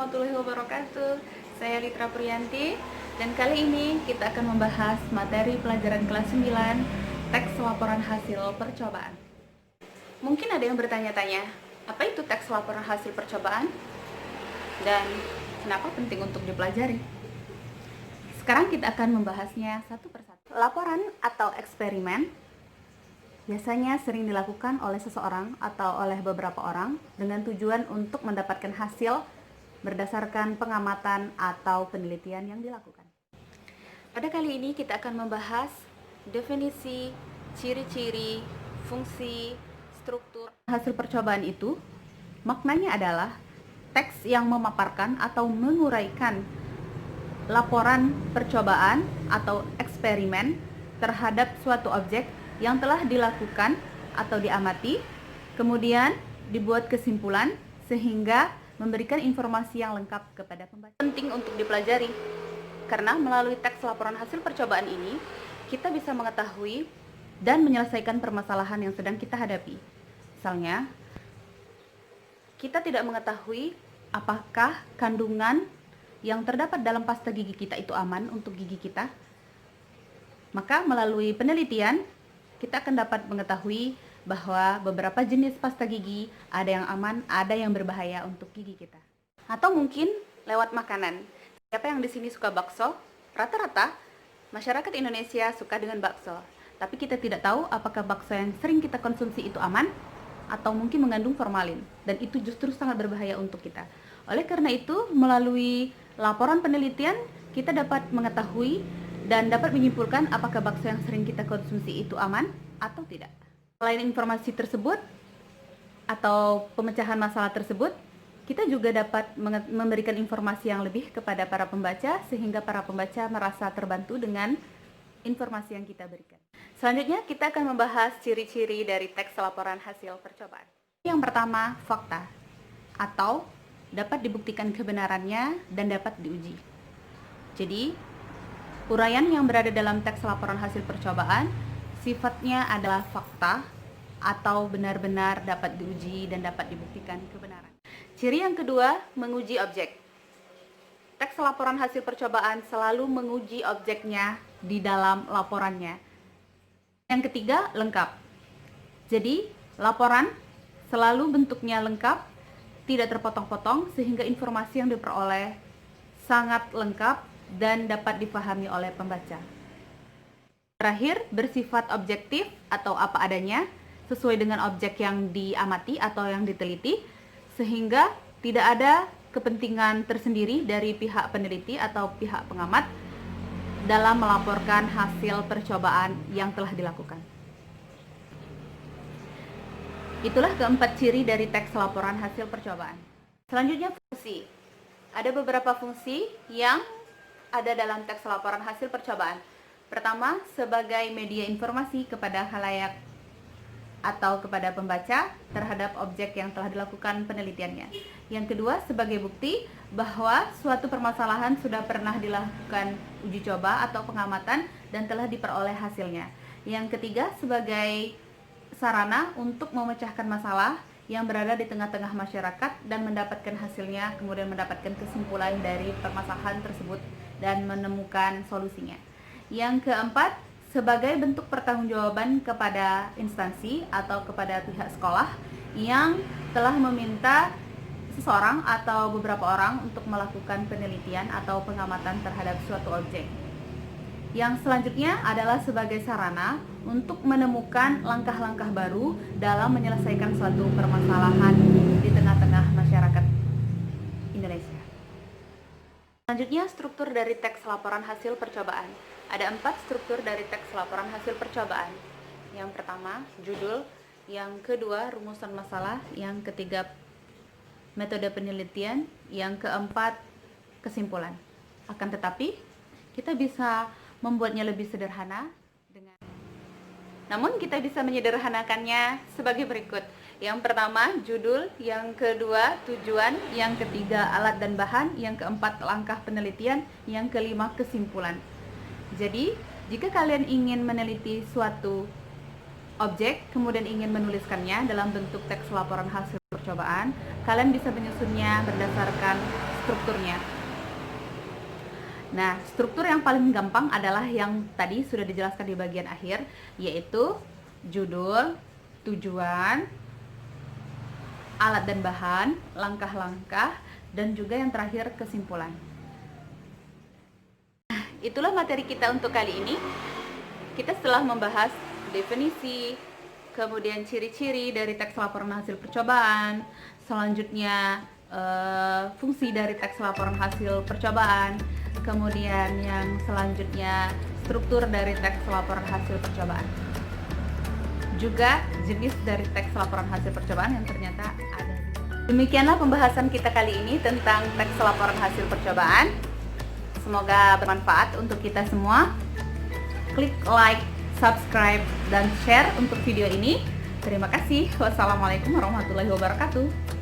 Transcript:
warahmatullahi wabarakatuh. Saya Litra Priyanti dan kali ini kita akan membahas materi pelajaran kelas 9 teks laporan hasil percobaan. Mungkin ada yang bertanya-tanya, apa itu teks laporan hasil percobaan? Dan kenapa penting untuk dipelajari? Sekarang kita akan membahasnya satu persatu. Laporan atau eksperimen biasanya sering dilakukan oleh seseorang atau oleh beberapa orang dengan tujuan untuk mendapatkan hasil berdasarkan pengamatan atau penelitian yang dilakukan. Pada kali ini kita akan membahas definisi, ciri-ciri, fungsi, struktur. Hasil percobaan itu maknanya adalah teks yang memaparkan atau menguraikan laporan percobaan atau eksperimen terhadap suatu objek yang telah dilakukan atau diamati, kemudian dibuat kesimpulan sehingga memberikan informasi yang lengkap kepada pembaca. Penting untuk dipelajari, karena melalui teks laporan hasil percobaan ini, kita bisa mengetahui dan menyelesaikan permasalahan yang sedang kita hadapi. Misalnya, kita tidak mengetahui apakah kandungan yang terdapat dalam pasta gigi kita itu aman untuk gigi kita. Maka melalui penelitian, kita akan dapat mengetahui bahwa beberapa jenis pasta gigi ada yang aman, ada yang berbahaya untuk gigi kita. Atau mungkin lewat makanan. Siapa yang di sini suka bakso? Rata-rata masyarakat Indonesia suka dengan bakso. Tapi kita tidak tahu apakah bakso yang sering kita konsumsi itu aman atau mungkin mengandung formalin, dan itu justru sangat berbahaya untuk kita. Oleh karena itu, melalui laporan penelitian kita dapat mengetahui dan dapat menyimpulkan apakah bakso yang sering kita konsumsi itu aman atau tidak. Selain informasi tersebut atau pemecahan masalah tersebut, kita juga dapat memberikan informasi yang lebih kepada para pembaca sehingga para pembaca merasa terbantu dengan informasi yang kita berikan. Selanjutnya kita akan membahas ciri-ciri dari teks laporan hasil percobaan. Yang pertama, fakta atau dapat dibuktikan kebenarannya dan dapat diuji. Jadi, uraian yang berada dalam teks laporan hasil percobaan sifatnya adalah fakta atau benar-benar dapat diuji dan dapat dibuktikan kebenaran. Ciri yang kedua, menguji objek. Teks laporan hasil percobaan selalu menguji objeknya di dalam laporannya. Yang ketiga, lengkap. Jadi, laporan selalu bentuknya lengkap, tidak terpotong-potong sehingga informasi yang diperoleh sangat lengkap dan dapat dipahami oleh pembaca. Terakhir, bersifat objektif atau apa adanya, sesuai dengan objek yang diamati atau yang diteliti, sehingga tidak ada kepentingan tersendiri dari pihak peneliti atau pihak pengamat dalam melaporkan hasil percobaan yang telah dilakukan. Itulah keempat ciri dari teks laporan hasil percobaan. Selanjutnya, fungsi. Ada beberapa fungsi yang ada dalam teks laporan hasil percobaan. Pertama, sebagai media informasi kepada khalayak atau kepada pembaca terhadap objek yang telah dilakukan penelitiannya. Yang kedua, sebagai bukti bahwa suatu permasalahan sudah pernah dilakukan uji coba atau pengamatan dan telah diperoleh hasilnya. Yang ketiga, sebagai sarana untuk memecahkan masalah yang berada di tengah-tengah masyarakat dan mendapatkan hasilnya, kemudian mendapatkan kesimpulan dari permasalahan tersebut dan menemukan solusinya. Yang keempat, sebagai bentuk pertanggungjawaban kepada instansi atau kepada pihak sekolah yang telah meminta seseorang atau beberapa orang untuk melakukan penelitian atau pengamatan terhadap suatu objek. Yang selanjutnya adalah sebagai sarana untuk menemukan langkah-langkah baru dalam menyelesaikan suatu permasalahan di tengah-tengah masyarakat Indonesia. Selanjutnya, struktur dari teks laporan hasil percobaan. Ada 4 struktur dari teks laporan hasil percobaan. Yang pertama, judul. Yang kedua, rumusan masalah. Yang ketiga, metode penelitian. Yang keempat, kesimpulan. Akan tetapi, kita bisa membuatnya lebih sederhana namun kita bisa menyederhanakannya sebagai berikut. Yang pertama, judul. Yang kedua, tujuan. Yang ketiga, alat dan bahan. Yang keempat, langkah penelitian. Yang kelima, kesimpulan. Jadi, jika kalian ingin meneliti suatu objek, kemudian ingin menuliskannya dalam bentuk teks laporan hasil percobaan, kalian bisa menyusunnya berdasarkan strukturnya. Nah, struktur yang paling gampang adalah yang tadi sudah dijelaskan di bagian akhir, yaitu judul, tujuan, alat dan bahan, langkah-langkah, dan juga yang terakhir kesimpulan. Nah, itulah materi kita untuk kali ini. Kita setelah membahas definisi, kemudian ciri-ciri dari teks laporan hasil percobaan, selanjutnya fungsi dari teks laporan hasil percobaan, kemudian yang selanjutnya struktur dari teks laporan hasil percobaan, juga jenis dari teks laporan hasil percobaan yang ternyata ada. Demikianlah pembahasan kita kali ini tentang teks laporan hasil percobaan. Semoga bermanfaat untuk kita semua. Klik like, subscribe, dan share untuk video ini. Terima kasih. Wassalamualaikum warahmatullahi wabarakatuh.